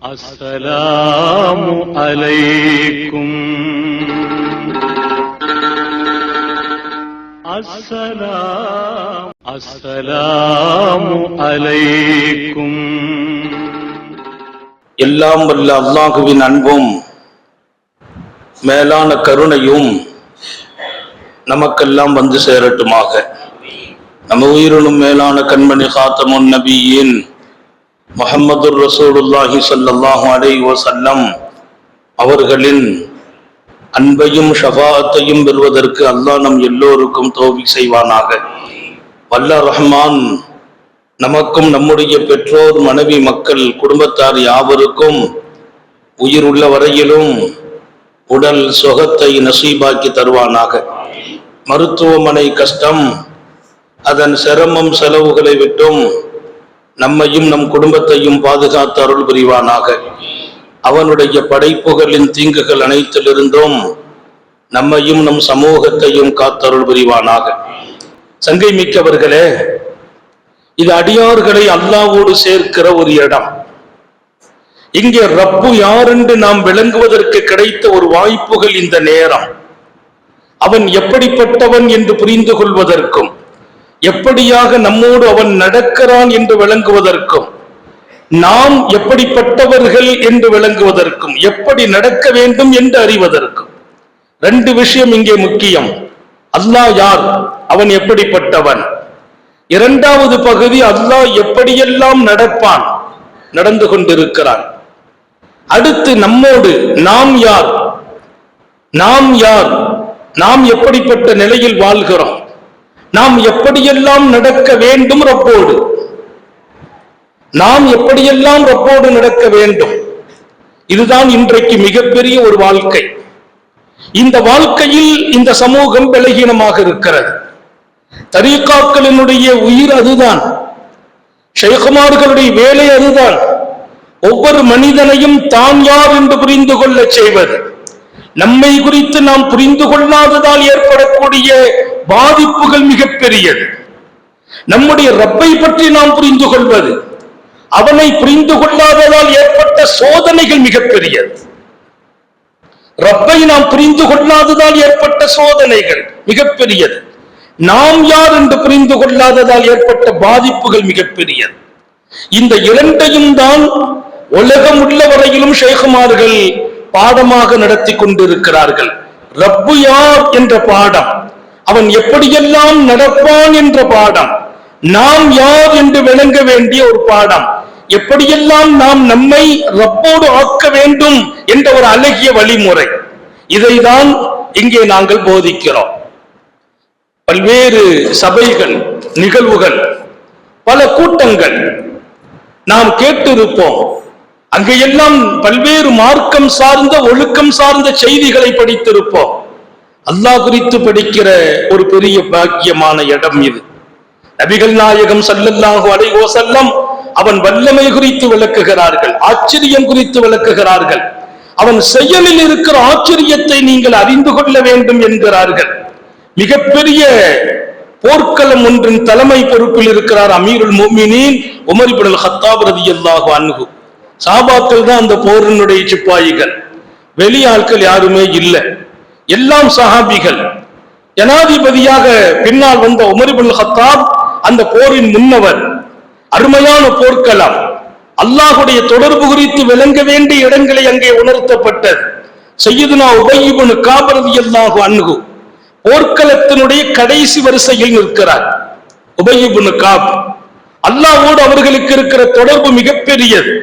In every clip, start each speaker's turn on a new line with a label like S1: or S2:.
S1: அஸ்ஸலாமு அலைக்கும். அஸ்ஸலாமு அலைக்கும்.
S2: எல்லாம் வல்ல அல்லாஹுவின் அன்பும் மேலான கருணையும் நமக்கெல்லாம் வந்து சேரட்டுமாக. நம்ம உயிரினும் மேலான கண்மணி காத்தமுன் நபியின் முஹம்மது ரசூலுல்லாஹி ஸல்லல்லாஹு அலைஹி வஸல்லம் அவர்களின் அன்பையும் ஷஃபாஅத்தையும் பெறுவதற்கு அல்லாஹ் நம் எல்லோருக்கும் தௌஃபீக் செய்வானாக. வல்ல ரஹ்மான் நமக்கும் நம்முடைய பெற்றோர், மனைவி, மக்கள், குடும்பத்தார் யாவருக்கும் உயிர் உள்ள வரையிலும் உடல் சுகத்தை நசீபாக்கி தருவானாக. மருத்துவமனை கஷ்டம், அதன் சிரமம், செலவுகளை விட்டும் நம்மையும் நம் குடும்பத்தையும் பாதுகாத்து அருள் புரிவானாக. அவனுடைய படைப்புகளின் தீங்குகள் அனைத்திலிருந்தும் நம்மையும் நம் சமூகத்தையும் காத்தருள் புரிவானாக. சங்கை மிக்கவர்களே, இது அடியார்களை அல்லாஹ்வோடு சேர்க்கிற ஒரு இடம். இங்கே ரப்பு யார் என்று நாம் விளங்குவதற்கு கிடைத்த ஒரு வாய்ப்புகள் இந்த நேரம். அவன் எப்படிப்பட்டவன் என்று புரிந்து கொள்வதற்கும், எப்படியாக நம்மோடு அவன் நடக்கிறான் என்று விளங்குவதற்கும், நாம் எப்படிப்பட்டவர்கள் என்று விளங்குவதற்கும், எப்படி நடக்க வேண்டும் என்று அறிவதற்கும் ரெண்டு விஷயம் இங்கே முக்கியம். அல்லாஹ் யார், அவன் எப்படிப்பட்டவன். இரண்டாவது பகுதி, அல்லாஹ் எப்படியெல்லாம் நடப்பான், நடந்து கொண்டிருக்கிறான். அடுத்து நம்மோடு நாம் யார், நாம் யார், நாம் எப்படிப்பட்ட நிலையில் வாழ்கிறோம், நாம் எப்படியெல்லாம் நடக்க வேண்டும் ரப்போடு, நாம் எப்படியெல்லாம் ரப்போடு நடக்க வேண்டும். இதுதான் இன்றைக்கு மிகப்பெரிய ஒரு வாழ்க்கை. இந்த வாழ்க்கையில் இந்த சமூகம் பலகீனமாக இருக்கிறது. தரீகாக்களினுடைய உயிர் அதுதான், ஷைகுமார்களுடைய வேலை அதுதான். ஒவ்வொரு மனிதனையும் தான் யார் என்று புரிந்து கொள்ள செய்வது. நம்மை குறித்து நாம் புரிந்து கொள்ளாததால் ஏற்படக்கூடிய பாதிப்புகள் மிகப்பெரியது. நம்முடைய ரப்பை பற்றி நாம் புரிந்து கொள்வது, அவனை புரிந்து கொள்ளாததால் ஏற்பட்ட சோதனைகள் மிகப்பெரியது. ரப்பை நாம் புரிந்து கொள்ளாததால் ஏற்பட்ட சோதனைகள் மிகப்பெரியது. நாம் யார் என்று புரிந்து கொள்ளாததால் ஏற்பட்ட பாதிப்புகள் மிகப்பெரியது. இந்த இரண்டையும் தான் உலகம் உள்ள வரையிலும் ஷேகுமார்கள் பாடமாக நடத்தி கொண்டிருக்கிறார்கள். ரப்பு யார் என்ற பாடம், அவன் எப்படியெல்லாம் நடப்பான் என்ற பாடம், நாம் யார் என்று விளங்க வேண்டிய ஒரு பாடம், எப்படியெல்லாம் நாம் நம்மை ரப்போடு ஆக்க வேண்டும் என்ற ஒரு அழகிய வழிமுறை. இதைதான் இங்கே நாங்கள் போதிக்கிறோம். பல்வேறு சபைகள், நிகழ்வுகள், பல கூட்டங்கள் நாம் கேட்டிருப்போம். அங்கெல்லாம் பல்வேறு மார்க்கம் சார்ந்த, ஒழுக்கம் சார்ந்த செய்திகளை படித்திருப்போம். அல்லாஹ் குறித்து படிக்கிற ஒரு பெரிய பாக்கியமான இடம் இது. நபிகள் நாயகம் ஸல்லல்லாஹு அலைஹி வஸல்லம் அவன் வல்லமை குறித்து விளக்குகிறார்கள், ஆச்சரியம் குறித்து விளக்குகிறார்கள். அவன் செயலில் இருக்கிற ஆச்சரியத்தை நீங்கள் அறிந்து கொள்ள வேண்டும் என்கிறார்கள். மிகப்பெரிய போர்க்களம் ஒன்றின் தலைமை பொறுப்பில் இருக்கிறார் அமீருல் முஃமினீன் உமர் இப்னுல் கத்தாப் ரலியல்லாஹு அன்ஹு. சஹாபாக்கள் தான் அந்த போரினுடைய சிப்பாயிகள், வெளி ஆட்கள் யாருமே இல்லை, எல்லாம் சஹாபிகள். ஜனாதிபதியாக பின்னால் வந்த உமர் இப்னுல் கத்தாப் அந்த போரின் முன்னவர். அருமையான போர்க்களம், அல்லாஹுடைய தொடர்பு குறித்து விளங்க வேண்டிய இடங்களை அங்கே உணர்த்தப்பட்டது. சய்யிதுனா உபய் இப்னு கஅப் ரலியல்லாஹு அன்ஹு போர்க்களத்தினுடைய கடைசி வரிசையில் நிற்கிறார். உபய் இப்னு கஅப், அல்லாஹ்வோடு அவர்களுக்கு இருக்கிற தொடர்பு மிகப்பெரியது.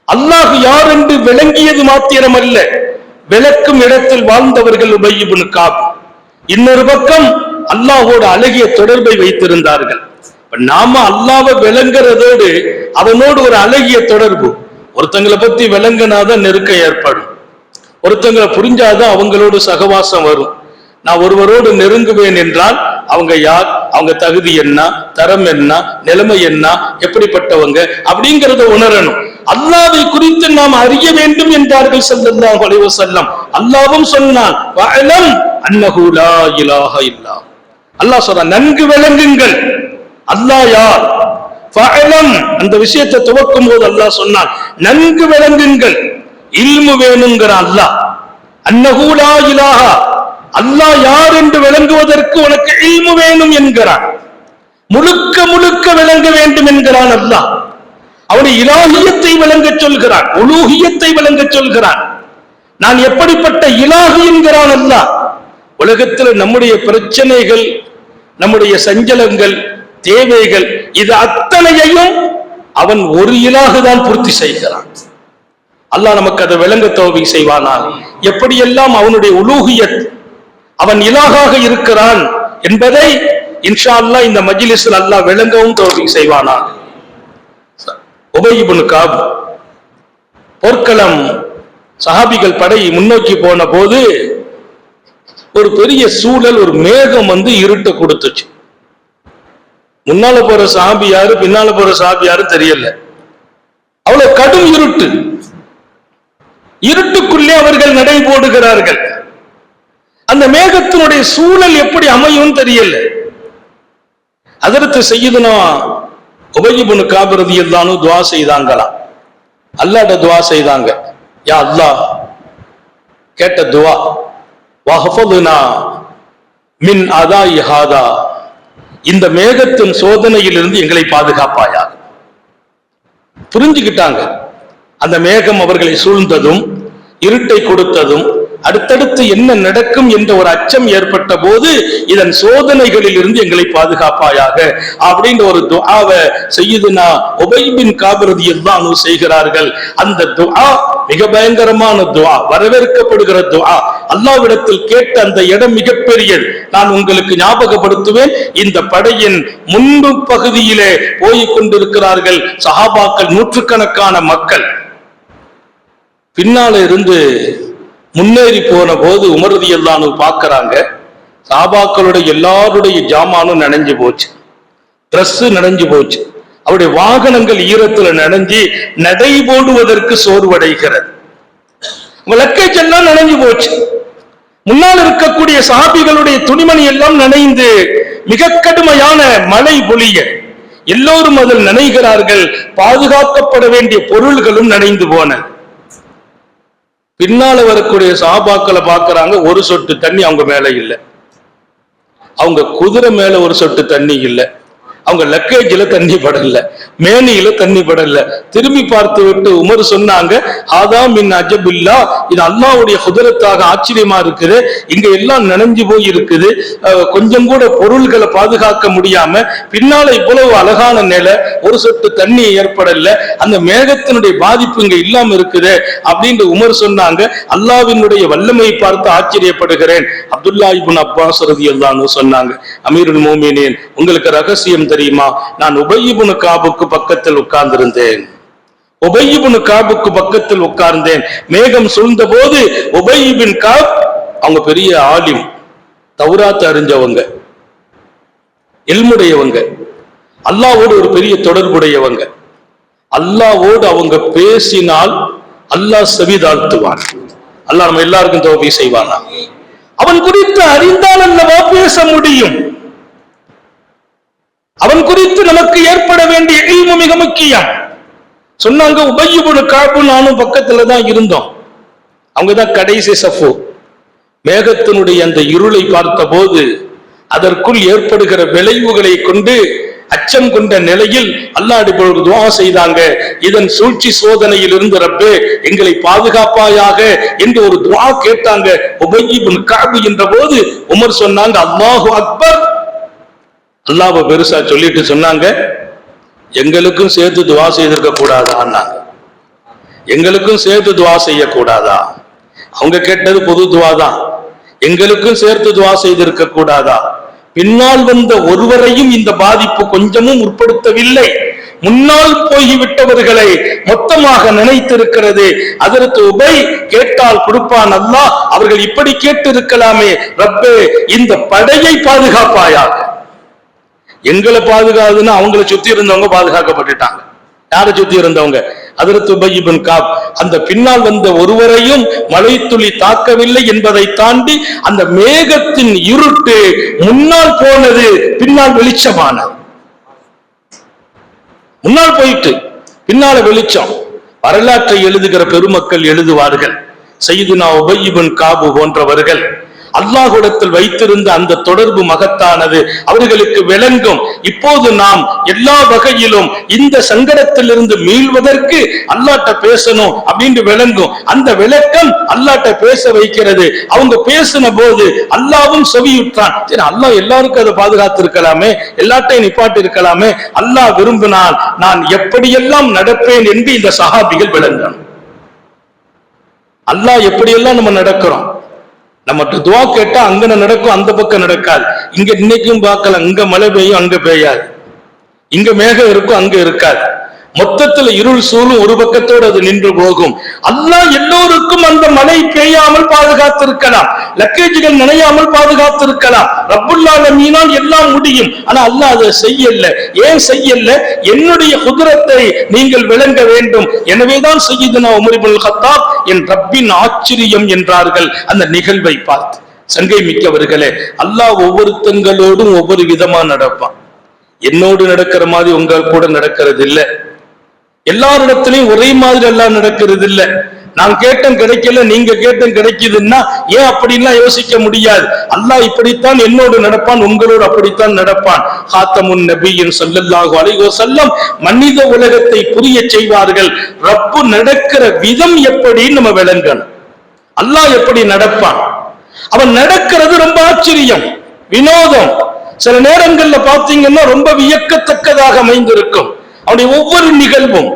S2: அல்லாஹ் யார் என்று விளங்கியது மாத்திரமல்ல, விளக்கும் இடத்தில் வாழ்ந்தவர்கள் உபய் இப்னு கஅப். இன்னொரு பக்கம் அல்லாஹ்வோடு அழகிய தொடர்பை வைத்திருந்தார்கள். நாம அல்லாஹ்வை விளங்குறதோடு அவனோடு ஒரு அழகிய தொடர்பு. ஒருத்தங்களை பத்தி விளங்கினாதான் நெருக்கம் ஏற்படும், ஒருத்தங்களை புரிஞ்சாதான் அவங்களோடு சகவாசம் வரும். நான் ஒருவரோடு நெருங்குவேன் என்றால் அவங்க யார், அவங்க தகுதி என்ன, தரம் என்ன, நிலைமை என்ன, எப்படிப்பட்டவங்க அப்படிங்கிறத உணரணும். அல்லாஹ்வை குறித்து நாம் அறிய வேண்டும் என்றார்கள் ஸல்லல்லாஹு அலைஹி வஸல்லம். அல்லாஹ்வும் சொன்னான், வஅலம் அன்னஹு லா இலாஹ இல்லா. அல்லாஹ் சொல்றான், நன்கு விளங்குங்கள் அல்லாஹ் யார், அந்த விஷயத்தை துவக்கும் போது அல்லாஹ் சொன்னான், நன்கு விளங்குங்கள். இல்மு வேணுங்கிறான் அல்லாஹ். அன்னஹு லா இலாஹா, அல்லாஹ் யார் என்று விளங்குவதற்கு உனக்கு இல்மு வேணும் என்கிறான். முழுக்க முழுக்க விளங்க வேண்டும் என்கிறான் அல்லாஹ். அவனுடைய இலாஹியத்தை விளங்க சொல்கிறான், உலூஹியத்தை விளங்க சொல்கிறான். நான் எப்படிப்பட்ட இலாஹி என்கிறான் அல்லாஹ். உலகத்தில் நம்முடைய பிரச்சனைகள், நம்முடைய சஞ்சலங்கள், தேவைகள், இது அத்தனையையும் அவன் ஒரு இலாஹு தான் பூர்த்தி செய்கிறான். அல்லாஹ் நமக்கு அதை விளங்க தௌஃபீக் செய்வானால், எப்படியெல்லாம் அவனுடைய உலூஹியத், அவன் இலாஹாக இருக்கிறான் என்பதை இன்ஷா அல்லாஹ் இந்த மஜ்லிஸில் அல்லாஹ் விளங்கவும் தௌஃபீக் செய்வானால். உபய் இப்னு கஅப் போர்க்களம் சஹாபிகள் படை முன்னோக்கி போன போது ஒரு பெரிய சூழல், ஒரு மேகம் வந்து இருட்ட கொடுத்துச்சு. முன்னால போற சஹாபி யாரு, பின்னால போற சஹாபி யாரும் தெரியல. அவ்வளவு கடும் இருட்டு. இருட்டுக்குள்ளே அவர்கள் நடை போடுகிறார்கள். அந்த மேகத்தினுடைய சூழல் எப்படி அமையும் தெரியல. ஹஜ்ரத் சய்யிதுனா உபய் இப்னு கஅப் ரலியல்லாஹு அன்ஹு துஆ செய்தாங்களாம். அல்லாஹ்ட்ட துஆ செய்தாங்க, யா அல்லாஹ், கேட்ட துஆ, வஹஃபதுனா மின் அதாஇ ஹாதா, இந்த மேகத்தின் சோதனையிலிருந்து எங்களை பாதுகாப்பாயாக. புரிஞ்சுக்கிட்டாங்க. அந்த மேகம் அவர்களை சூழ்ந்ததும் இருட்டை கொடுத்ததும் அடுத்தடுத்து என்ன நடக்கும் என்ற ஒரு அச்சம் ஏற்பட்ட போது இதன் சோதனைகளில் இருந்து எங்களை பாதுகாப்பாயாக அப்படின்ற ஒரு துஆவை சய்யிதுனா உபய் பின் கஅப் ரலியல்லாஹு அன்ஹு செய்கிறார்கள். அந்த துஆ மிக பயங்கரமான துஆ, வரவேற்கப்படுகிற துஆ. அல்லாஹ்விடத்தில் கேட்ட அந்த இடம் மிகப்பெரியது. நான் உங்களுக்கு ஞாபகப்படுத்துவேன், இந்த படையின் முன்பு பகுதியிலே போய் கொண்டிருக்கிறார்கள் சஹாபாக்கள், நூற்றுக்கணக்கான மக்கள். பின்னால இருந்து முன்னேறி போன போது உமர் ரலியல்லாஹு அன்ஹு பார்க்கறாங்க, சஹாபாக்களுடைய எல்லாருடைய ஜாமானும் நனைஞ்சு போச்சு, டிரஸ் நனைஞ்சு போச்சு, அவருடைய வாகனங்கள் ஈரத்துல நனைஞ்சு நடை போடுவதற்கு சோர்வடைகிறது, லக்கேஜ் எல்லாம் நனைஞ்சு போச்சு. முன்னால் இருக்கக்கூடிய சஹாபிகளுடைய துணிமணி எல்லாம் நனைந்து மிக கடுமையான மழை பொழிய எல்லோரும் அதில் நனைகிறார்கள். பாதுகாக்கப்பட வேண்டிய பொருள்களும் நனைந்து போன. பின்னால வரக்கூடிய சஹாபாக்களை பார்க்கறாங்க, ஒரு சொட்டு தண்ணி அவங்க மேல இல்லை, அவங்க குதிரை மேல ஒரு சொட்டு தண்ணி இல்லை, அவங்க லக்கேஜ்ல தண்ணி படல, மேனியில தண்ணி படல. திரும்பி பார்த்து விட்டு உமர் சொன்னாங்க, ஆதா மின் அஜபில்லா, இது அல்லாஹ்வுடைய குதிரத்தாக ஆச்சரியமா இருக்குது, இங்க எல்லாம் நனைஞ்சு போய் இருக்குது, கொஞ்சம் கூட பொருள்களை பாதுகாக்க முடியாம பின்னால இவ்வளவு அழகான நிலை, ஒரு சொட்டு தண்ணி ஏற்படல, அந்த மேகத்தினுடைய பாதிப்பு இங்க இல்லாம இருக்குது அப்படின்னு உமர் சொன்னாங்க. அல்லாஹ்வினுடைய வல்லமை பார்த்து ஆச்சரியப்படுகிறேன். அப்துல்லா இப்னு அப்பாஸ் ரலியல்லாஹு அன்ஹு சொன்னாங்க, அமீருல் மோமினீன், உங்களுக்கு ரகசியம் தெரியுமா, நான் உபய் இப்னு கஅபுக்கு பக்கத்தில் உட்கார்ந்திருந்தேன், உபய் இப்னு கஅபுக்கு பக்கத்தில் உட்கார்ந்தேன். மேகம் சூழ்ந்த போது உபய் இப்னு கஅப், அவங்க பெரிய ஆலிம், தௌராத் அறிஞ்சவங்க, இல்முடையவங்க, அல்லாஹ்வோடு ஒரு பெரிய தொடர்புடையவங்க. அல்லாஹ்வோடு அவங்க பேசினால் அல்லாஹ் செவிதாழ்த்துவான். அல்லாஹ் நம்ம எல்லாருக்கும் தௌபீக் செய்வானா. அவன் குறித்து அறிந்தால் அல்லவா பேச முடியும். அவன் குறித்து நமக்கு ஏற்பட வேண்டிய இல்மு மிக முக்கியம். சொன்னாங்க, உபய் இப்னு கஅப் நானும் பக்கத்துல தான் இருந்தோம், அவங்கதான் கடைசி சஃபு. மேகத்தினுடைய அந்த இருளை பார்த்த போது அதற்குள் ஏற்படுகிற விளைவுகளை கொண்டு அச்சம் கொண்ட நிலையில் அல்லாஹ்விடம் துஆ செய்தாங்க, இதன் சூழ்ச்சி சோதனையில் இருந்து ரப்பே எங்களை பாதுகாப்பாயாக என்று ஒரு துஆ கேட்டாங்க. உபய் இப்னு கஅப் என்ற போது உமர் சொன்னாங்க, அல்லாஹு அக்பர், அல்லாஹ்வை பெருசா சொல்லிட்டு சொன்னாங்க, எங்களுக்கும் சேர்த்து துஆ செய்திருக்க கூடாதா, எங்களுக்கும் சேர்த்து துஆ செய்யக்கூடாதா? அவங்க கேட்டது பொது துஆ தான், எங்களுக்கும் சேர்த்து துஆ செய்திருக்க கூடாதா? பின்னால் வந்த ஒருவரையும் இந்த பாதிப்பு கொஞ்சமும் உட்படுத்தவில்லை, முன்னால் போய்விட்டவர்களை மொத்தமாக நினைத்திருக்கிறது. அதற்கு உபய் கேட்டால் கொடுப்பான் அல்லாஹ், அவர்கள் இப்படி கேட்டு இருக்கலாமே, ரப்பே இந்த படையை பாதுகாப்பாயாக. எங்களை பாதுகாதுன்னா அவங்களை சுத்தி இருந்தவங்க பாதுகாக்கப்பட்டுட்டாங்க. யாரை சுத்தி இருந்தவங்க? ஹஜ்ரத் உபய் இப்னு கஅப். அந்த பின்னால் வந்த ஒருவரையும் மழைத்துளி தாக்கவில்லை என்பதை தாண்டி அந்த மேகத்தின் இருட்டு முன்னால் போனது, பின்னால் வெளிச்சமானது. முன்னால் போயிட்டு பின்னால வெளிச்சம். வரலாற்றை எழுதுகிற பெருமக்கள் எழுதுவார்கள். சையதுனா உபய் இப்னு காபு போன்றவர்கள் அல்லாஹ்விடத்தில் வைத்திருந்த அந்த தொடர்பு மகத்தானது அவர்களுக்கு விளங்கும். இப்போது நாம் எல்லா வகையிலும் இந்த சங்கடத்திலிருந்து மீள்வதற்கு அல்லாஹ்ட்ட பேசணும் அப்படின்னு விளங்கும். அந்த விளக்கம் அல்லாஹ்ட்ட பேச வைக்கிறது. அவங்க பேசின போது அல்லாஹ்வும் செவியுற்றான். சரி, அல்லாஹ் எல்லாருக்கும் அதை பாதுகாத்து இருக்கலாமே, எல்லாத்தையும் நிப்பாட்டி இருக்கலாமே. அல்லாஹ் விரும்பினால் நான் எப்படியெல்லாம் நடப்பேன் என்று இந்த சஹாபிகள் விளங்கணும். அல்லாஹ் எப்படியெல்லாம் நம்ம நடக்கிறோம். நம்மகிட்ட துவா கேட்டா அங்க நடக்கும், அந்த பக்கம் நடக்காது. இங்க இன்னைக்கும் பார்க்கலாம், இங்க மழை பெய்யும், அங்க பெய்யாது. இங்க மேகம் இருக்கும், அங்க இருக்காது. மொத்தத்துல இருள் சூழும், ஒரு பக்கத்தோடு அது நின்று போகும். அல்லாஹ் எல்லோருக்கும் அந்த மழை பெய்யாமல் பாதுகாத்திருக்கலாம், லக்கேஜுகள் நனையாமல் பாதுகாத்திருக்கலாம். ரப்புல் ஆலமீனால் எல்லாம் முடியும். ஆனா அல்லாஹ் அதை செய்யல. ஏன் செய்யல? என்னுடைய குதிரத்தை நீங்கள் விளங்க வேண்டும். எனவேதான் சய்யிதுனா உமர் இப்னுல் கத்தாப் என் ரப்பின் ஆச்சரியம் என்றார்கள் அந்த நிகழ்வை பார்த்து. சங்கை மிக்கவர்களே, அல்லாஹ் ஒவ்வொருத்தங்களோடும் ஒவ்வொரு விதமா நடப்பான். என்னோடு நடக்கிற மாதிரி உங்க கூட நடக்கிறது இல்லை. எல்லாரிடத்திலையும் ஒரே மாதிரி எல்லாம் நடக்கிறது இல்ல. நான் கேட்டேன் கிடைக்கல, நீங்க கேட்டேன் கிடைக்குதுன்னா ஏன் அப்படின்லாம் யோசிக்க முடியாது. அல்லாஹ் இப்படித்தான் என்னோடு நடப்பான், உங்களோடு அப்படித்தான் நடப்பான். காத்தமுன் நபியின் ஸல்லல்லாஹு அலைஹி வஸல்லம் மனித உலகத்தை புரிய செய்வார்கள். ரப்பு நடக்கிற விதம் எப்படி நம்ம விளங்கணும். அல்லாஹ் எப்படி நடப்பான், அவன் நடக்கிறது ரொம்ப ஆச்சரியம், வினோதம். சில நேரங்கள்ல பாத்தீங்கன்னா ரொம்ப வியக்கத்தக்கதாக அமைந்திருக்கும். அவனுடைய ஒவ்வொரு நிகழ்வும்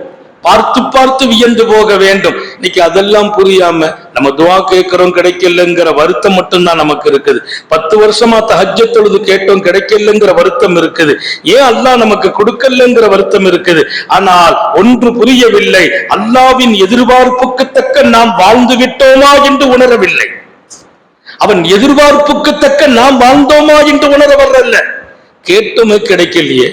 S2: பார்த்து பார்த்து வியந்து போக வேண்டும். இன்னைக்கு அதெல்லாம் புரியாம நம்ம துவா கேட்கிறோம் கிடைக்கலங்கிற வருத்தம் மட்டும்தான் நமக்கு இருக்குது. 10 வருஷமா தஹஜ்ஜத் தொழுது கேட்டோம் கிடைக்கலங்கிற வருத்தம் இருக்குது. ஏன் அல்லாஹ் நமக்கு கொடுக்கலங்கிற வருத்தம் இருக்குது. ஆனால் ஒன்று புரியவில்லை, அல்லாஹ்வின் எதிர்பார்ப்புக்கு தக்க நாம் வாழ்ந்து விட்டோமா என்று உணரவில்லை. அவன் எதிர்பார்ப்புக்கு தக்க நாம் வாழ்ந்தோமா என்று உணர வரல. கேட்டுமே கிடைக்கலையே,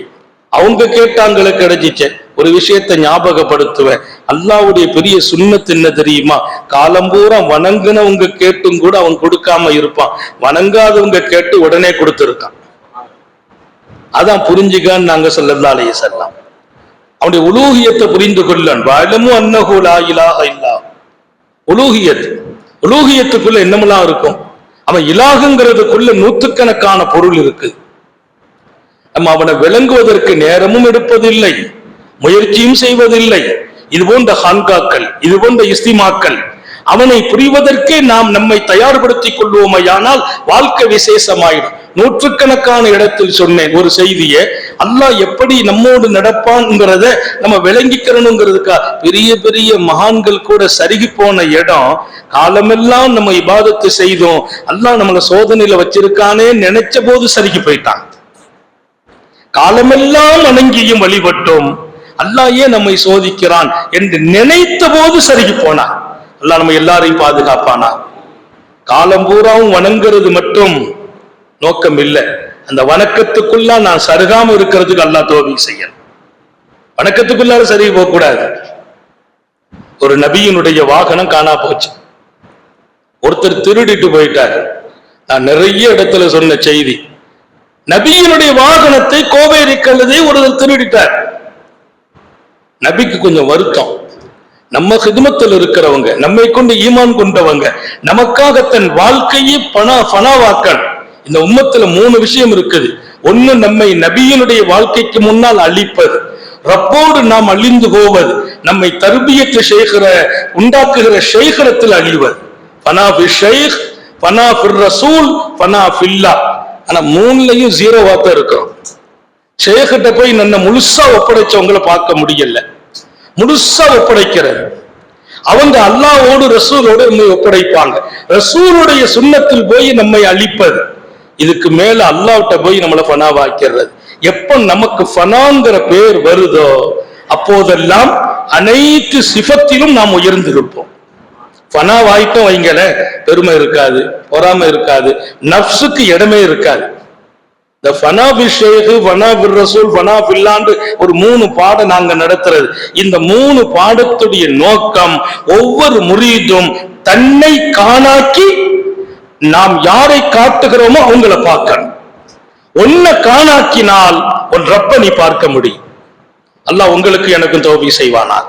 S2: அவங்க கேட்டாங்களே கிடைச்சிச்சே. ஒரு விஷயத்தை ஞாபகப்படுத்துவேன். அல்லாஹ்வுடைய பெரிய சுன்னத் என்ன தெரியுமா? காலம்பூரா வணங்குனவங்க கேட்டும் கூட அவன் கொடுக்காம இருப்பான், வணங்காதவங்க கேட்டு உடனே கொடுத்திருக்கான். அதான் புரிஞ்சுக்கான்னு நாங்க ஸல்லல்லாஹு அலைஹி வஸல்லம் அவனுடைய உலூஹியத்தை புரிந்து கொள்ளன். வஅலமு அன்னஹு லா இலாஹ இல்லா. உலூஹியத்துக்குள்ள என்னமெல்லாம் இருக்கும். அவன் இலாஹுங்கிறதுக்குள்ள நூற்றுக்கணக்கான பொருள் இருக்கு. நம்ம அவனை விளங்குவதற்கு நேரமும் எடுப்பதில்லை, முயற்சியும் செய்வதில்லை. இது போன்ற ஹான்காக்கள், இது போன்ற இஸ்திமாக்கள், அவனை புரிவதற்கே நாம் நம்மை தயார்படுத்திக் கொள்வோமையானால் வாழ்க்கை விசேஷமாயிடும். நூற்றுக்கணக்கான இடத்தில் சொன்னேன் ஒரு செய்தியை. அல்லாஹ் எப்படி நம்மோடு நடப்பான்ங்கிறத நம்ம விளங்கிக்கிறணுங்கிறதுக்கா பெரிய பெரிய மகான்கள் கூட சருகி போன இடம். காலமெல்லாம் நம்ம இபாதத்து செய்தோம், அல்லாஹ் நம்மளை சோதனையில வச்சிருக்கானே நினைச்ச போது சருகி போயிட்டான். காலமெல்லாம் வணங்கியும் வழிபட்டோம், அல்லாஹ் ஏன் நம்மை சோதிக்கிறான் என்று நினைத்த போது சருகி போனான். அல்லாஹ் நம்ம எல்லாரையும் பாதுகாப்பானா. காலம் பூராவும் வணங்குறது மட்டும் நோக்கம் இல்லை. அந்த வணக்கத்துக்குள்ள நான் சருகாம இருக்கிறதுக்கு அல்லாஹ் தௌஃபீக் செய்யணும். வணக்கத்துக்குள்ளார சருகி போக கூடாது. ஒரு நபியினுடைய வாகனம் காணா போச்சு. ஒருத்தர் திருடிட்டு போயிட்டார். நான் நிறைய இடத்துல சொன்ன செய்தி. நபியினுடைய வாகனத்தை கோவேரி கழுதை ஒருவர் திருடிட்டார். நபிக்கு கொஞ்சம் வருத்தம். நம்ம ஹிதுமத்தில் இருக்கிறவங்க, நம்மை கொண்டு ஈமான் கொண்டவங்க, நமக்காக தன் வாழ்க்கையை பணவாக்கன். இந்த உம்மத்துல 3 விஷயம் இருக்குது. ஒண்ணு, நம்மை நபியினுடைய வாழ்க்கைக்கு முன்னால் அழிப்பது, ரப்போடு நாம் அழிந்து போவது, நம்மை தர்பியத்து செய்கிற உண்டாக்குகிற ஷைகரத்தில் அழிவது. பனா ஃபி ஷைக், பனா ஃபிர் ரசூல், பனா ஃபில்லாஹ். ஆனா 3லயும் 0வா தான் இருக்கிறோம். ஷேகிட்ட போய் நல்ல முழுசா ஒப்படைச்சவங்களை பார்க்க முடியல. முழுசா ஒப்படைக்கிறது அவங்க அல்லாஹ்வோடு ரசூலோடு நம்மை ஒப்படைப்பாங்க. ரசூலுடைய சுன்னத்தில் போய் நம்மை அழிப்பது. இதுக்கு மேல அல்லாஹ்ட்ட போய் நம்மளை ஃபனாவாக்கிறது. எப்ப நமக்கு ஃபனாங்கிற பேர் வருதோ அப்போதெல்லாம் அனைத்து சிஃபத்திலும் நாம் உயர்ந்திருப்போம். ஃபனா வாய்ப்பும் வைங்கள, பெருமை இருக்காது, பொறாமை இருக்காது, நஃப்ஸுக்கு இடமே இருக்காது. இந்த ஃபனா பில் ஷைஹ், ஃபனா பில் ரசூல், ஃபனா பில்லாண்டு ஒரு 3 பாடம் நாங்க நடத்துறது. இந்த 3 பாடத்துடைய நோக்கம் ஒவ்வொரு முரீதும் தன்னை காணாக்கி நாம் யாரை காட்டுகிறோமோ அவங்கள பார்க்கணும். ஒன்ன காணாக்கினால் உன் ரப்ப நீ பார்க்க முடியும். அல்லாஹ் உங்களுக்கு எனக்கும் தௌஃபீக் செய்வானா.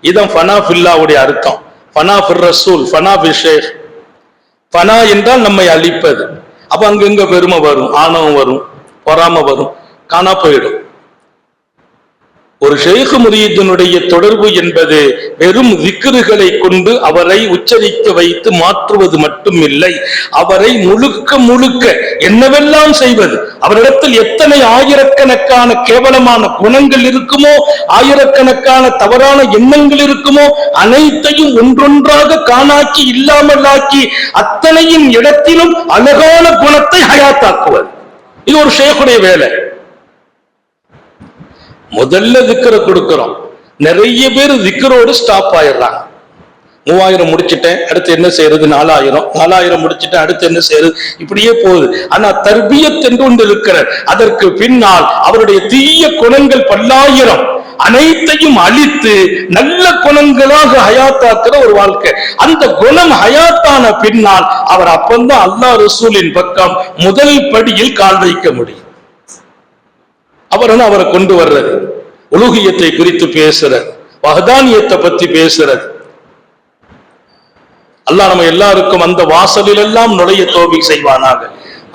S2: இதான் ஃபனா ஃபில்லாவுடைய அர்த்தம். ஃபனா ஃபிர் ரசூல், ஃபனா ஃபில் ஷேக். ஃபனா என்றால் நம்மை அழிப்பது. அப்ப அங்கங்க பெருமை வரும், ஆணவம் வரும், பொறாம வரும், காணா போயிடும். ஒரு ஷேக் முரீதுனுடைய தொடர்பு என்பது வெறும் திக்ருகளை கொண்டு அவரை உச்சரிக்க வைத்து மாற்றுவது மட்டும் இல்லை, அவரை முழுக்க முழுக்க என்னவெல்லாம் செய்வது, அவரிடத்தில் எத்தனை ஆயிரக்கணக்கான கேவலமான குணங்கள் இருக்குமோ, ஆயிரக்கணக்கான தவறான எண்ணங்கள் இருக்குமோ, அனைத்தையும் ஒன்றொன்றாக காணாக்கி இல்லாமலாக்கி அத்தனையின் இடத்திலும் அழகான குணத்தை ஹயாத்தாக்குவது. இது ஒரு ஷேக்குடைய வேலை. முதல்ல திக்கரை கொடுக்கிறோம். நிறைய பேர் திக்கரோடு ஸ்டாப் ஆயிடுறாங்க. 3000 முடிச்சுட்டேன், அடுத்து என்ன செய்யறது, 4000 முடிச்சுட்டேன், அடுத்து என்ன செய்யறது, இப்படியே போகுது. ஆனா தர்பியத் என்று ஒன்று இருக்கிற, அதற்கு பின்னால் அவருடைய தீய குணங்கள் பல்லாயிரம் அனைத்தையும் அழித்து நல்ல குணங்களாக ஹயாத்தாக்குற ஒரு வாழ்க்கை. அந்த குணம் ஹயாத்தான பின்னால் அவர் அப்பந்தான் அல்லாஹ் ரசூலின் பக்கம் முதல் படியில் கால் வைக்க முடியும். அவரை கொண்டு வர்றது, உலூஹியத்தை குறித்து பேசுறது, வஹ்தானியத்தை பத்தி பேசுறது. அல்லாஹ் நம்ம எல்லாருக்கும் அந்த வாசலில் எல்லாம் நுழைய தௌஃபீக் செய்வானாக.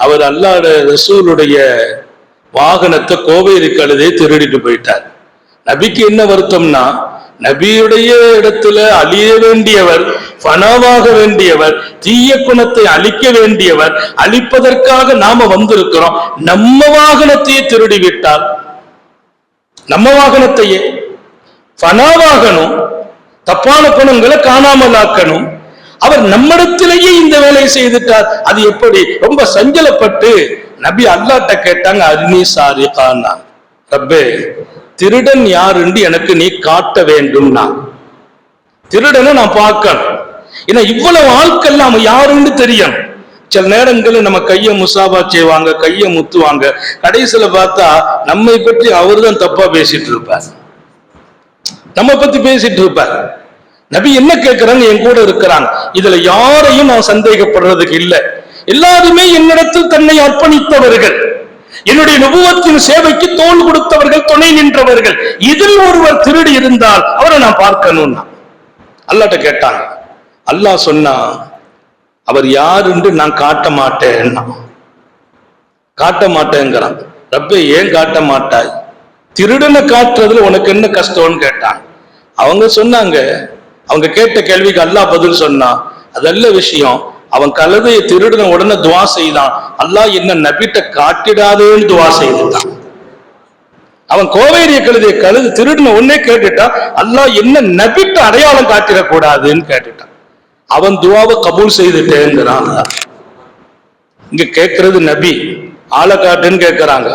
S2: அவர் அல்லாஹ் ரசூலுடைய வாகனத்தை கோவேரி கழுதை திருடிட்டு போயிட்டார். நபிக்கு என்ன வருத்தம்னா, நபியுடைய இடத்துல அழிய வேண்டியவர், ஃபனாவாக வேண்டியவர், தீய குணத்தை அழிக்க வேண்டியவர், அழிப்பதற்காக நாம வந்திருக்கிறோம், நம்ம வாகனத்தையே திருடி விட்டால், நம்ம வாகனத்தையே ஃபனாவாகணும், தப்பான குணங்களை காணாமல் ஆக்கணும். அவர் நம்மிடத்திலேயே இந்த வேலையை செய்துட்டார். அது எப்படி? ரொம்ப சஞ்சலப்பட்டு நபி அல்லாஹ்ட்ட கேட்டாங்க, அர்னி சாரிகானா, ரப்பே திருடன் யாருன்னு எனக்கு நீ காட்ட வேண்டும்னா. திருடனை நான் பார்க்கணும். ஏன்னா இவ்வளவு ஆட்கள் நாம யாருன்னு தெரியும். சில நேரங்களில் நம்ம கையை முசாபா செய்வாங்க, கையை முத்துவாங்க, கடைசியில பார்த்தா நம்மை பற்றி அவரு தான் தப்பா பேசிட்டு இருப்பார், நம்ம பத்தி பேசிட்டு இருப்பார். நபி என்ன கேட்கிறாங்க, என் கூட இருக்கிறாங்க, இதுல யாரையும் நான் சந்தேகப்படுறதுக்கு இல்லை, எல்லாருமே என்னிடத்தில் தன்னை அர்ப்பணித்தவர்கள், என்னுடைய நுபுவத்தின் சேவைக்கு தோள் கொடுத்தவர்கள், துணை நின்றவர்கள். இதில் ஒருவர் திருடி இருந்தால் அவரை நான் பார்க்கணும்னா அல்லாஹ்ட்ட கேட்டாங்க. அல்லாஹ் சொன்னா, அவர் யாருன்னு நான் காட்ட மாட்டேன்னா. காட்ட மாட்டேங்கிறான். ரப்பே ஏன் காட்ட மாட்டாய், திருடனை காட்டுறதுல உனக்கு என்ன கஷ்டம்னு கேட்டான். அவங்க சொன்னாங்க, அவங்க கேட்ட கேள்விக்கு அல்லாஹ் பதில் சொன்னா, அதல்ல விஷயம், அவன் கழுதையை திருடின உடனே துவா செய்தான், அல்லாஹ் என்ன நபிட்ட காட்டிடாதேன்னு துவா செய்தான். அவன் கோவேரிய கழுதை திருடின உடனே கேட்டுட்டான், அல்லாஹ் என்ன நபிட்ட அடையாளம் காட்டிடக்கூடாதுன்னு கேட்டுட்டான். அவன் துவாவை கபூல் செய்துட்டேங்கிறான். இங்க கேட்கறது நபி, ஆளை காட்டுன்னு கேட்கிறாங்க.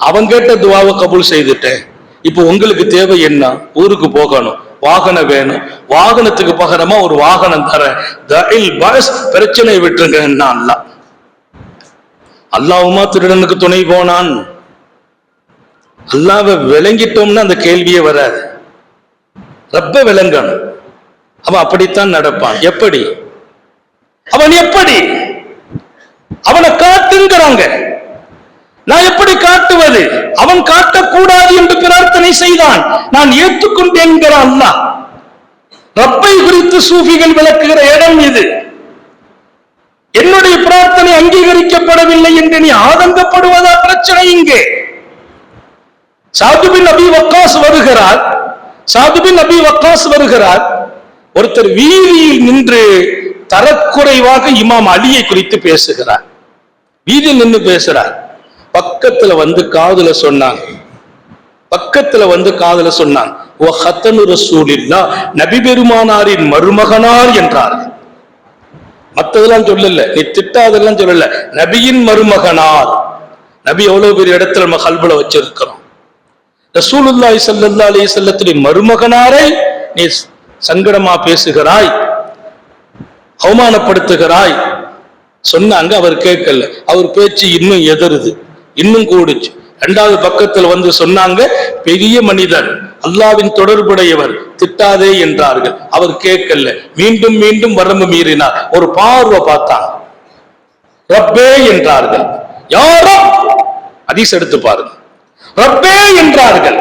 S2: அவன் கேட்ட துவாவை கபூல் செய்துட்டேன். இப்போ உங்களுக்கு தேவை என்ன? ஊருக்கு போகணும், வாகனம் வேணும், வாகனத்துக்கு பகரமா ஒரு வாகனம் தரேன், பிரச்சனை விட்டுருங்க. அல்லாஹ்வுமா திருடனுக்கு துணை போனான்? அல்லாஹ்வை விளங்கிட்டோம்னா அந்த கேள்வியே வராது. ரப்ப விளங்கணும், அவன் அப்படித்தான் நடப்பான். எப்படி? அவன் எப்படி? அவனை காட்டுங்கிறாங்க. நான் எப்படி காட்டுவது? அவன் காட்டக்கூடாது என்று பிரார்த்தனை செய்தான், நான் ஏற்றுக்கொண்டேன்கிறான் அல்லாஹ். ரப்பை குறித்து சூஃபிகள் விளக்குகிற இடம் இது. என்னுடைய பிரார்த்தனை அங்கீகரிக்கப்படவில்லை என்று நீ ஆதங்கப்படுவதா பிரச்சனை? இங்கே சாது பின் அபி வக்காஸ் வருகிறார். சாது பின் அபி வக்காஸ் வருகிறார். ஒருத்தர் வீதியில் நின்று தரக்குறைவாக இமாம் அலியை குறித்து பேசுகிறார். வீதியில் நின்று பேசுறார். பக்கத்துல வந்து காதுல சொன்னாங்க, நபி பெருமானாரின் மருமகனார் என்றார்கள். மத்ததெல்லாம் சொல்லல, நீ திட்டாதெல்லாம் சொல்லல, நபியின் மருமகனார். நபி எவ்வளவு பெரிய இடத்துல நம்ம கல்புல வச்சிருக்கிறோம். ரசூலுல்லாஹி ஸல்லல்லாஹு அலைஹி வஸல்லத்தின் மருமகனாரை நீ சங்கடமா பேசுகிறாய், அவமானப்படுத்துகிறாய் சொன்னாங்க. அவர் கேட்கல, அவர் பேச்சு இன்னும் எதருது, இன்னும் கூடுச்சு. இரண்டாவது பக்கத்தில் வந்து சொன்னாங்க, பெரிய மனிதர், அல்லாவின் தொடர்புடையவர், திட்டாதே என்றார்கள். அவர் கேட்கல, மீண்டும் மீண்டும் வரம்பு மீறினார். ஒரு பார்வை பார்த்தாங்க, ரப்பே என்றார்கள். யாரோ ஹதீஸ் எடுத்து பாருங்க, ரப்பே என்றார்கள்.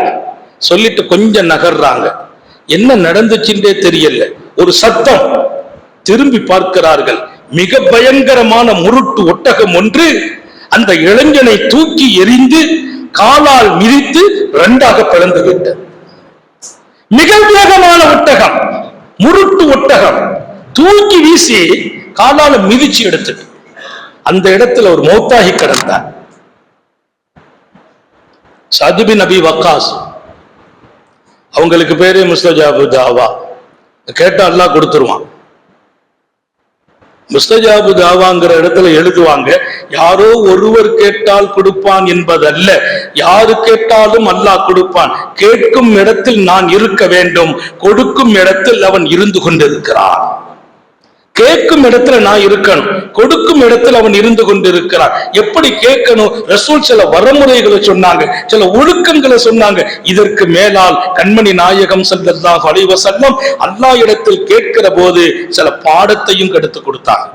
S2: சொல்லிட்டு கொஞ்சம் நகர்றாங்க. என்ன நடந்துச்சுன்றே தெரியல. ஒரு சத்தம். திரும்பி பார்க்கிறார்கள். மிக பயங்கரமான முருட்டு ஒட்டகம் ஒன்று அந்த இளைஞனை தூக்கி எறிந்து காலால் மிதித்து இரண்டாக பிளந்து விட்டது. மிக வேகமான ஒட்டகம், முருட்டு ஒட்டகம் தூக்கி வீசி காலால மிதிச்சு எடுத்துட்டு அந்த இடத்துல ஒரு மௌத்தாகி கிடந்தார். சஅத் பின் அபி வக்காஸ், அவங்களுக்கு பேரே முஸ்தஜாபு தாவா. கேட்டா அல்லாஹ் கொடுத்துருவான். முஸ்தஜாபு தாவாங்கிற இடத்துல எழுதுவாங்க, யாரோ ஒருவர் கேட்டால் கொடுப்பான் என்பதல்ல, யாரு கேட்டாலும் அல்லாஹ் கொடுப்பான். கேட்கும் இடத்தில் நான் இருக்க வேண்டும், கொடுக்கும் இடத்தில் அவன் இருந்து கொண்டிருக்கிறான். கேட்கும் இடத்துல நான் இருக்கணும், கொடுக்கும் இடத்துல அவன் இருந்து கொண்டிருக்கிறான். எப்படி கேட்கணும்? ரசூல் சில வரமுறைகளை சொன்னாங்க, சில ஒழுக்கங்களை சொன்னாங்க. இதற்கு மேலால் கண்மணி நாயகம் ஸல்லல்லாஹு அலைஹி வஸல்லம் அல்லாஹ் இடத்தில் கேட்கிற போது சில பாடத்தையும் கெடுத்து கொடுத்தாங்க.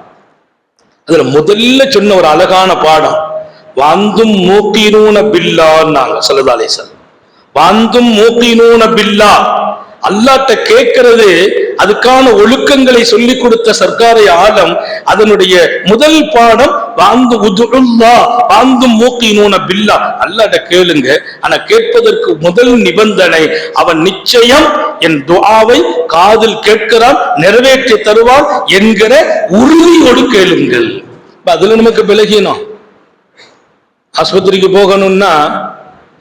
S2: அதுல முதல்ல சொன்ன ஒரு அழகான பாடம், வாந்தும் மூக்கினூன பில்லான்னாங்க ஸல்லல்லாஹு அலைஹி வஸல்லம். வாந்தும் மூக்கினூன பில்லா, அல்லாஹ்ட்ட கேட்கிறது, அதுக்கான ஒழுக்கங்களை சொல்லி கொடுத்த சர்க்காரை ஆலம். அதனுடைய முதல் பாடம் வாந்து உதுல்லா வாந்தும் மூக்கினூன பில்லா, அல்லாஹ்ட்ட கேளுங்க. ஆனா கேட்பதற்கு முதல் நிபந்தனை, அவன் நிச்சயம் என் துஆவை காதில் கேட்கிறான், நிறைவேற்றி தருவான் என்கிற உறுதியோடு கேளுங்கள். அதுல நமக்கு விலகினோம். ஆஸ்பத்திரிக்கு போகணும்னா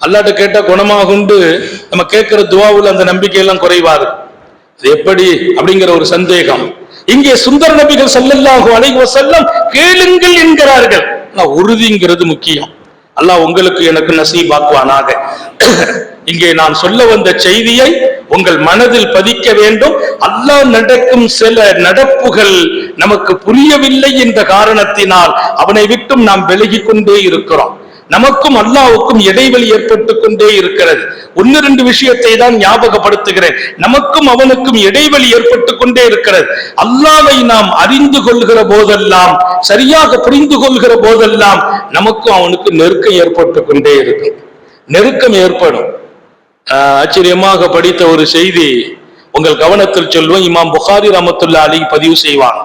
S2: அல்லாஹ்ட்ட கேட்டா குணமாகுண்டு நம்ம கேட்கிற துஆவுல அந்த நம்பிக்கை எல்லாம் குறைவா இருக்கு. அது எப்படி அப்படிங்கிற ஒரு சந்தேகம். இங்கே சுந்தர நபிகள் ஸல்லல்லாஹு அலைஹி வஸல்லம் கேளுங்கள் என்கிறார்கள். உறுதிங்கிறது முக்கியம். அல்லாஹ் உங்களுக்கு எனக்கு நசீபாக்குவானாக. இங்கே நான் சொல்ல வந்த செய்தியை உங்கள் மனதில் பதிக்க வேண்டும். அல்லாஹ் நடக்கும் சில நடப்புகள் நமக்கு புரியவில்லை என்ற காரணத்தினால் அவனை விட்டும் நாம் விலகிக் கொண்டே இருக்கிறோம். நமக்கும் அல்லாஹ்வுக்கும் இடைவெளி ஏற்பட்டுக் கொண்டே இருக்கிறது. ஒன்னு ரெண்டு விஷயத்தை தான் ஞாபகப்படுத்துகிறேன். நமக்கும் அவனுக்கும் இடைவெளி ஏற்பட்டுக் கொண்டே இருக்கிறது. அல்லாஹ்வை நாம் அறிந்து கொள்கிற போதெல்லாம், சரியாக புரிந்து கொள்கிற போதெல்லாம் நமக்கும் அவனுக்கு நெருக்கம் ஏற்பட்டுக் கொண்டே இருக்கும். நெருக்கம் ஏற்படும். ஆச்சரியமாக படித்த ஒரு செய்தி உங்கள் கவனத்தில் சொல்வோம். இமாம் புகாரி ரஹ்மத்துல்லாஹி அலைஹி பதிவு செய்வாங்க.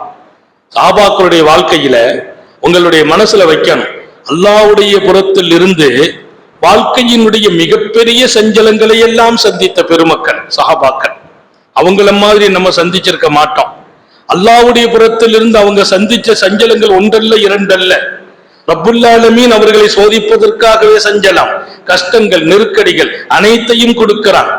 S2: சஹாபாக்களுடைய வாழ்க்கையில உங்களுடைய மனசுல வைக்கணும், அல்லாஹ்வுடைய புறத்தில் இருந்து வாழ்க்கையினுடைய மிகப்பெரிய சஞ்சலங்களை எல்லாம் சந்தித்த பெருமக்கள் சஹாபாக்கள். அவங்கள மாதிரி நம்ம சந்திச்சிருக்க மாட்டோம். அல்லாஹ்வுடைய புறத்தில் இருந்து அவங்க சந்திச்ச சஞ்சலங்கள் ஒன்றல்ல இரண்டல்ல. ரப்புல் ஆலமீன் அவர்களை சோதிப்பதற்காகவே சஞ்சலம், கஷ்டங்கள், நெருக்கடிகள் அனைத்தையும் கொடுக்கிறான்.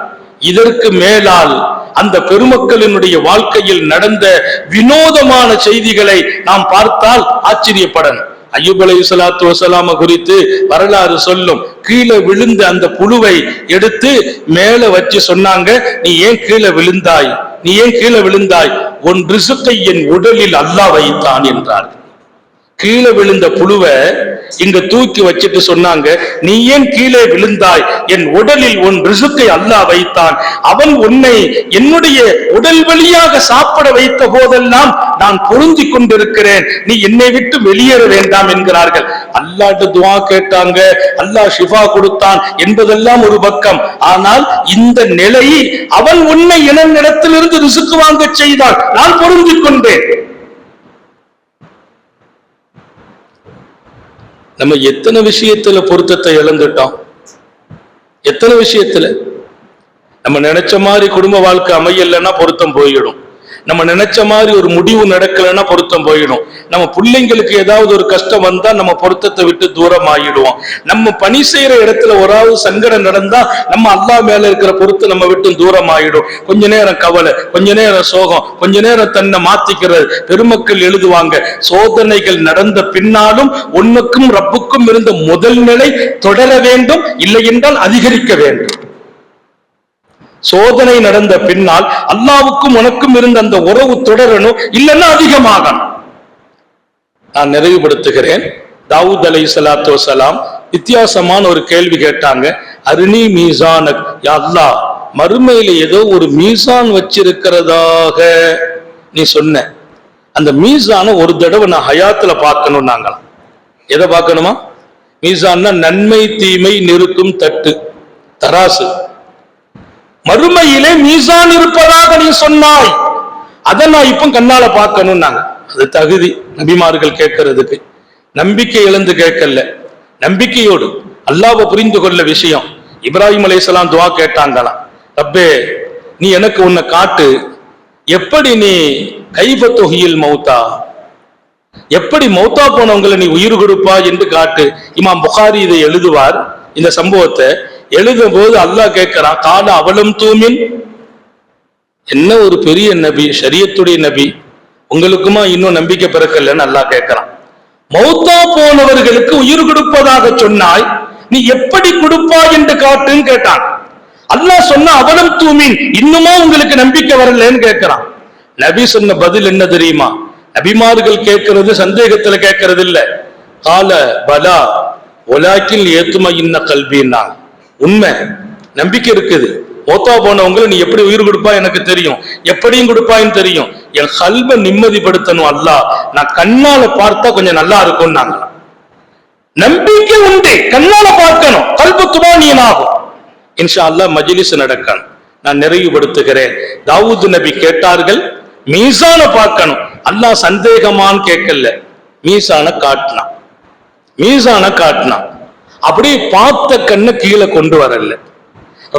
S2: இதற்கு மேலால் அந்த பெருமக்களினுடைய வாழ்க்கையில் நடந்த வினோதமான செய்திகளை நாம் பார்த்தால் ஆச்சரியப்படணும். அய்யூப் அலைஹிஸ்ஸலாத்து வஸலாம் குறித்து வரலாறு சொல்லும். கீழே விழுந்த அந்த புழுவை எடுத்து மேல வச்சு சொன்னாங்க, நீ ஏன் கீழே விழுந்தாய், நீ ஏன் கீழே விழுந்தாய், உன் ரிசுக்கை என் உடலில் அல்லாஹ் வைத்தான் என்றார். கீழே விழுந்த புழுவை இங்க தூக்கி வச்சுட்டு சொன்னாங்க, நீ ஏன் கீழே விழுந்தாய், என் உடலில் உன் ரிசுக்கை அல்லாஹ் வைத்தான். அவன் உன்னை என்னுடைய உடல் வழியாக சாப்பிட வைத்த போதெல்லாம் நான் பொருந்தி கொண்டிருக்கிறேன், நீ என்னை விட்டு வெளியேற வேண்டாம் என்கிறார்கள். அல்லாஹ்ட்ட துஆ கேட்டாங்க, அல்லாஹ் ஷிஃபா கொடுத்தான் என்பதெல்லாம் ஒரு பக்கம். ஆனால் இந்த நிலை, அவன் உன்னை என்னிடத்திலிருந்து ரிசுக்கு வாங்க செய்தான், நான் பொருந்தி கொண்டேன். நம்ம எத்தனை விஷயத்துல பொருத்தத்தை இழந்துட்டோம். எத்தனை விஷயத்துல நம்ம நினைச்ச மாதிரி குடும்ப வாழ்க்கை அமையலைன்னா பொருத்தம் போயிடும். நம்ம நினைச்ச மாதிரி ஒரு முடிவு நடக்கலைன்னா பொருத்தம் போயிடும். நம்ம பிள்ளைங்களுக்கு ஏதாவது ஒரு கஷ்டம் வந்தா நம்ம பொருத்தத்தை விட்டு தூரம் ஆகிடுவோம். நம்ம பணி செய்யற இடத்துல ஒரு சங்கடம் நடந்தா நம்ம அல்லாஹ் மேல இருக்கிற பொருத்தம் நம்ம விட்டு தூரம் ஆகிடும். கொஞ்ச நேரம் கவலை, கொஞ்ச நேரம் சோகம், கொஞ்ச நேரம் தன்னை மாத்திக்கிறது. பெருமக்கள் எழுதுவாங்க, சோதனைகள் நடந்த பின்னாலும் உன்னுக்கும் ரப்புக்கும் இருந்த முதல் நிலை தொடர வேண்டும், இல்லை என்றால் அதிகரிக்க வேண்டும். சோதனை நடந்த பின்னால் அல்லாஹ்வுக்கும் உனக்கும் இருந்த அந்த உறவு தொடரணும், இல்லைன்னா அதிகமாகணும். நான் நிறைவுபடுத்துகிறேன். தாவூத் அலைஹிஸ்ஸலாத்து வஸலாம் வித்தியாசமான ஒரு கேள்வி கேட்டாங்க. அருணி மீசானக், யா அல்லாஹ் மறுமையில ஏதோ ஒரு மீசான் வச்சிருக்கிறதாக நீ சொன்ன, அந்த மீசான ஒரு தடவை நான் ஹயாத்துல பார்க்கணும். நாங்களாம் எதை பார்க்கணுமா? மீசான்னா நன்மை தீமை நிறுக்கும் தட்டு, தராசு. மறுமையிலே மீசான் இருப்பதாக நீ சொன்னாய், அதை நான் இப்ப கண்ணால பார்க்கணும். அது தகுதி நபிமார்கள் கேட்கறதுக்கு. நம்பிக்கை இழந்து கேட்கல, நம்பிக்கையோடு அல்லாஹ்வை புரிந்து கொள்ள விஷயம். இப்ராஹிம் அலைஹிஸ்ஸலாம் துஆ கேட்டாங்களாம், ரப்பே நீ எனக்கு உன்னை காட்டு, எப்படி நீ கைஃப துஹ்யில் மௌத்தா, எப்படி மௌத்தா போனவங்களை நீ உயிர் கொடுப்பா என்று காட்டு. இமாம் புகாரி இதை எழுதுவார். இந்த சம்பவத்தை எழுதும் போது அல்லாஹ் கேட்கிறான், கால அவலம் தூமின், என்ன ஒரு பெரிய நபி, ஷரியத்துடைய நபி, உங்களுக்குமா இன்னும் நம்பிக்கை பிறக்கலன்னு அல்லாஹ் கேட்கிறான். மௌத்தா போனவர்களுக்கு உயிர் கொடுப்பதாக சொன்னாய், நீ எப்படி கொடுப்பாய் என்று காட்டுன்னு கேட்டான். அல்லாஹ் சொன்ன அவலம் தூமின், இன்னுமா உங்களுக்கு நம்பிக்கை வரலன்னு கேட்கிறான். நபி சொன்ன பதில் என்ன தெரியுமா? நபிமார்கள் கேட்கிறது சந்தேகத்துல கேட்கறது இல்ல. கால பலா ஒலாக்கில் ஏத்துமா இன்ன கல்வின்னா, உண்மை நம்பிக்கை இருக்குது. மௌத்தா போனவங்களை நீ எப்படி உயிர் கொடுப்பா எனக்கு தெரியும், எப்படியும் கொடுப்பாயின்னு தெரியும். என் கல்வை நிம்மதிப்படுத்தணும் அல்லாஹ், நான் கண்ணால பார்த்தா கொஞ்சம் நல்லா இருக்கும். நம்பிக்கை உண்டு, கண்ணால பார்க்கணும், கல்பு துமானியனாகும். இன்ஷா அல்லாஹ் மஜ்லிஸ் நடக்கணும். நான் நிறைவுபடுத்துகிறேன். தாவூத் நபி கேட்டார்கள், மீசான பார்க்கணும். அல்லாஹ் சந்தேகமான்னு கேட்கல, மீசான காட்டினான். மீசான காட்டினான். அப்படியே பார்த்த கண்ணை கீழே கொண்டு வரல.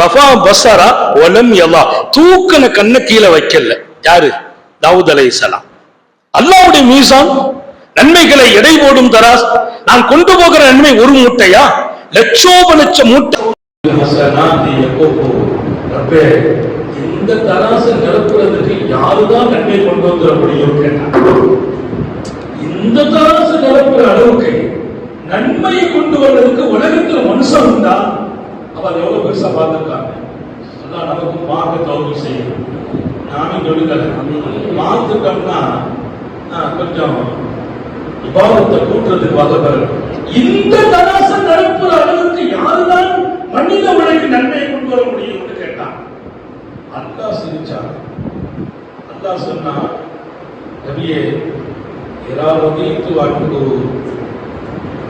S2: ரஃபா பஸரா வலம் யலா, தூக்கன கண்ணை கீழே வைக்கல. யாரு? தாவூத் அலைஹிஸ்ஸலாம். அல்லாஹ்வுடைய மீசான், நன்மைகளை எடை போடும் தராஸ். நான் கொண்டு போகிற நன்மை ஒரு மூட்டையா, லட்சோப லட்சம் மூட்டை. இந்த தராசு நிரப்புறதுக்கு யாருதான் நன்மை கொண்டு வந்துட முடியும் கேட்டாங்க. இந்த தராசு நிரப்புற அளவுக்கு நன்மையை கொண்டு வர்றதுக்கு உலகத்துல மனுஷன் உண்டா? அவன் எவ்வளவு பெருசா பார்த்திருக்காங்க. அதான் நமக்கு பார்க்க தௌபி செய்யணும். நானும் சொல்லுங்கள், பார்த்துட்டோம்னா கொஞ்சம் விவாதத்தை கூட்டுறதுக்கு வகை. இந்த தராசு நிரப்புற அளவுக்கு யாருதான் மனித உலகிற்கு நன்மையை கொண்டு வர முடியும் என்று கேட்டான். அல்லாஹ் சிரிச்சான். அல்லாஹ் சொன்னா, நபியே இராவதீத்து வாக்கு.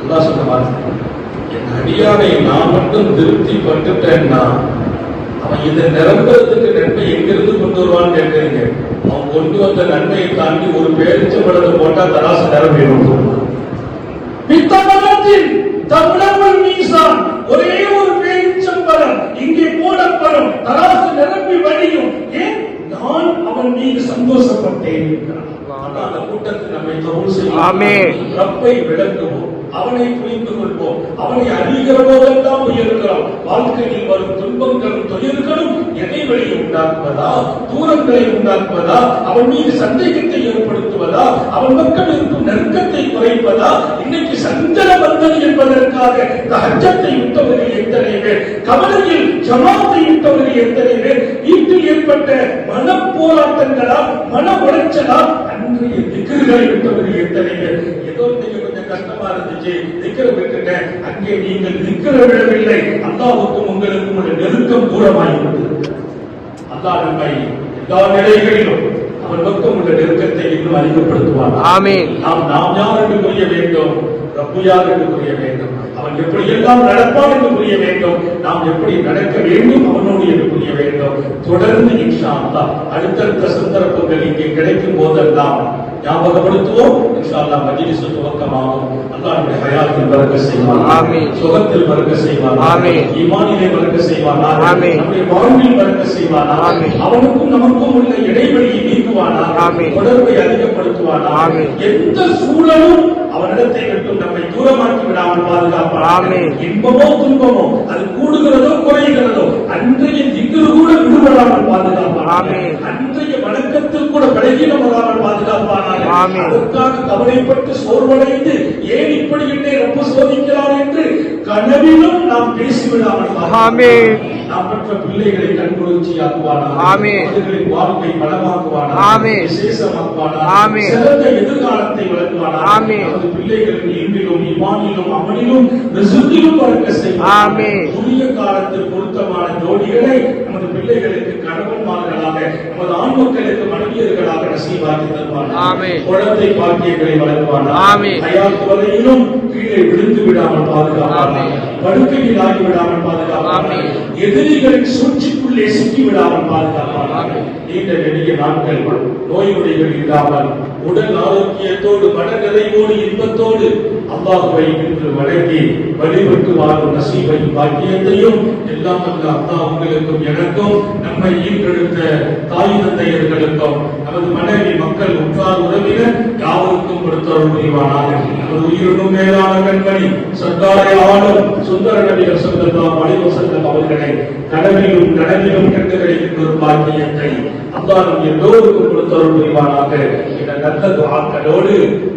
S2: அல்லாஹ் சொன்ன வார்த்தை, என் அடியானை நான் மட்டும் திருப்தி பட்டுட்டேன்னா அவன் இதை நிரம்புறதுக்கு நன்மை எங்கிருந்து கொண்டு வருவான்னு கேட்கறீங்க. அவன் கொண்டு வந்த நன்மையை தாண்டி ஒரு பேரிச்சம்பழத்தை போட்டா தராசு நிரம்பிடும். தமிழர்கள் மீசான், ஒரே ஒரு பேரிச்சம்பழம் இங்கே போடப்படும், தராசு நிரம்பி வழியும். ஏன்? நான் அவன் மீது சந்தோஷப்பட்டேன். அந்த கூட்டத்தில் நம்மை தொழில் செய்வோம், ரப்பை விளக்குவோம், அவனை புரிந்து கொள்வோம், அவனை அறிகிற போதெல்லாம் உயர்கிறோம். வாழ்க்கையில் வரும் துன்பங்களும் துயர்களும் இடைவெளியை உண்டாக்குவதா, தூரங்களை உண்டாக்குவதா, அவன் மீது சந்தேகத்தை ஏற்படுத்துவதா, அவன் பக்கம் இருக்கும் நெருக்கத்தை குறைப்பதா? இன்னைக்கு சஞ்சலம் வந்தது என்பதற்காக தஹஜ்ஜத்தை விட்டவர்கள் எத்தனை பேர், கவலையில் ஜமாத்தை விட்டவர்கள் எத்தனை பேர், வீட்டில் ஏற்பட்ட மன போராட்டங்களா, மன உளைச்சலா, அன்றைய திக்ருகளை விட்டவர்கள் எத்தனை பேர். ஏதோ நீங்க கொஞ்சம் கஷ்டமா இருந்துச்சு, திக்ர விட்டுட்டேன், அங்கே நீங்கள் திக்ர விடவில்லை, அல்லாஹ்வுக்கும் உங்களுக்கும் ஒரு நெருக்கம் தூரமாகிவிட்டது. அல்லாஹ் நம்மை எல்லா நிலைகளிலும் அவன் பக்கம் உள்ள நெருக்கத்தை இன்னும் அதிகப்படுத்துவான். நாம் யார் என்று புரிய வேண்டும், ரப்பு யார் என்று புரிய வேண்டும், அவன் எப்படி எல்லாம் நடப்பான் என்று புரிய வேண்டும், நாம் எப்படி நடக்க வேண்டும் அவனோடு என்று புரிய வேண்டும். தொடர்ந்து இன்ஷா அல்லாஹ் அடுத்தடுத்த சந்தர்ப்பங்கள் இங்கே கிடைக்கும் போதெல்லாம் ஞாபகப்படுத்துவோம். இன்ஷா அல்லாஹ் மஜ்லிஸ் துவக்கமாகும். அல்லாஹ் நம்முடைய ஹயாத்தில் பரக்கத் செய்வான், ஆமீன். சுகத்தில் பரக்கத் செய்வான், ஆமீன். ஈமானிலே பரக்கத் செய்வான், ஆமீன். நம்முடைய வாழ்வில் பரக்கத் செய்வான், ஆமீன். அவனுக்கும் நமக்கும் உள்ள இடைவெளியை நீக்குவான், ஆமீன். தொடர்பை அதிகப்படுத்துவான், ஆமீன். எந்த சூழலும் அவனிடத்தை விட்டு நம்மை தூரமாக்கி விடாமல் பாதுகாப்பான், ஆமீன். இன்பமோ துன்பமோ அது கூடுகிறதோ குறைகிறதோ அன்றைய திக்ரு கூட விடுபடாமல் பாதுகாப்பான், ஆமீன். அன்றைய வணக்கத்தில் கூட பலகீனம் வராமல் பாதுகாப்பான். அதற்காக கவலைப்பட்டு சோர்வடைந்து ஏன் இப்படி என்னை ரொம்ப சோதிக்கிறார் என்று கனவிலும் நாம் பேசிவிடாமல் நாம் பெற்ற பிள்ளைகளை கண்குளிர்ச்சியாக்குவானா, அவர்களின் வாழ்க்கை பலமாக்குவானா, விசேஷமாக்குவானா, சிறந்த எதிர்காலத்தை வழங்குவானா, நமது பிள்ளைகளின் இன்றிலும் இமானிலும் அமலிலும் ரிசுக்கிலும் வளர்க்க செய்வானா, புதிய காலத்தில் பொருத்தமான ஜோடிகளை நமது பிள்ளைகளுக்கு கணவன்மார்களாக நமது ஆண் மக்களுக்கு மனைவியர்களாக நசீபாக்கி தருவானாக.
S3: ஆமென்.
S2: குழந்தை பாக்கியங்களை வழங்குவானாக.
S3: ஆமென்.
S2: ஹயாத் வரையிலும் கீழே விழுந்து விடாமல் பாதுகாப்பானாக.
S3: ஆமென்.
S2: படுக்கையில் ஆகி விடாமல் பாதுகாப்பானாக.
S3: ஆமென்.
S2: எதிரிகளின் சூழ்ச்சிக்குள்ளே சிக்கி விடாமல் பாதுகாப்பானாக.
S3: ஆமென்.
S2: நீண்ட நெடிய நாட்கள் நோய் நொடிகள் இல்லாமல் உடல் ஆரோக்கியத்தோடு மனநிறைவோடு இன்பத்தோடு அல்லாஹ்வை இன்று வணங்கி வழிபட்டு வாழும் நசீபை பாக்கியத்தையும் எல்லாம் அல்ல அல்லாஹ் உங்களுக்கும் எனக்கும் நம்மை ஈன்றெடுத்த தாய் தந்தையர்களுக்கும் நமது மனைவி மக்கள் உற்றார் உறவினர் யாவருக்கும் கொடுத்தருள் புரிவானாக. நமது உயிரினும் மேலான கண்மணி சர்க்காரை ஆளும் சுந்தர நபிகள் ஸல்லல்லாஹு அலைஹி வஸல்லம் அவர்களை கனவிலும் நனவிலும் கண்டு கிடைக்கின்ற ஒரு பாக்கியத்தை அல்லாஹ் நம் எல்லோருக்கும் கொடுத்தருள் புரிவானாக. இந்த நல்ல துஆக்களோடு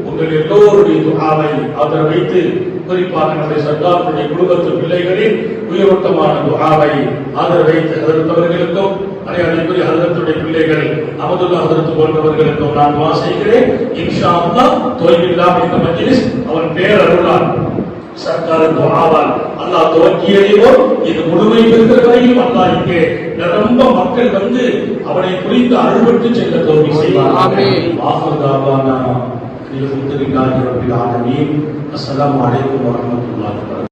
S2: உங்கள் எல்லோருடைய துஆவை ஆதரவைத்து குறிப்பாக நம்முடைய சர்தாருடைய குடும்பத்து பிள்ளைகளின் உயர்வட்டமான துஆவை ஆதரவைத்து அதற்கவர்களுக்கும் மரியாதைக்குரிய ஹஜரத்துடைய பிள்ளைகள் அஹமதுல்லா ஹஜரத் போன்றவர்களுக்கும் நான் துஆ செய்கிறேன். இன்ஷா அல்லாஹ் தொய்வில்லாம இந்த மஜ்லிஸ் அவன் பேரருளால் சர்க்கார துஆவால் அல்லாஹ் துவக்கியதையோ இது முழுமை பெறுகிற வரையில் அல்லாஹ் இங்கே நிரம்ப மக்கள் வந்து அவனை குறித்து அருள்பட்டு செல்ல தௌஃபீக் செய்வார்.
S3: ஆமீன்.
S2: ஆஃபிர் தாவானா அல்ஹம்துலில்லாஹி ரப்பில் ஆலமீன். அஸ்ஸலாமு அலைக்கும் வரஹ்மத்துல்லாஹி வபரகாத்துஹு.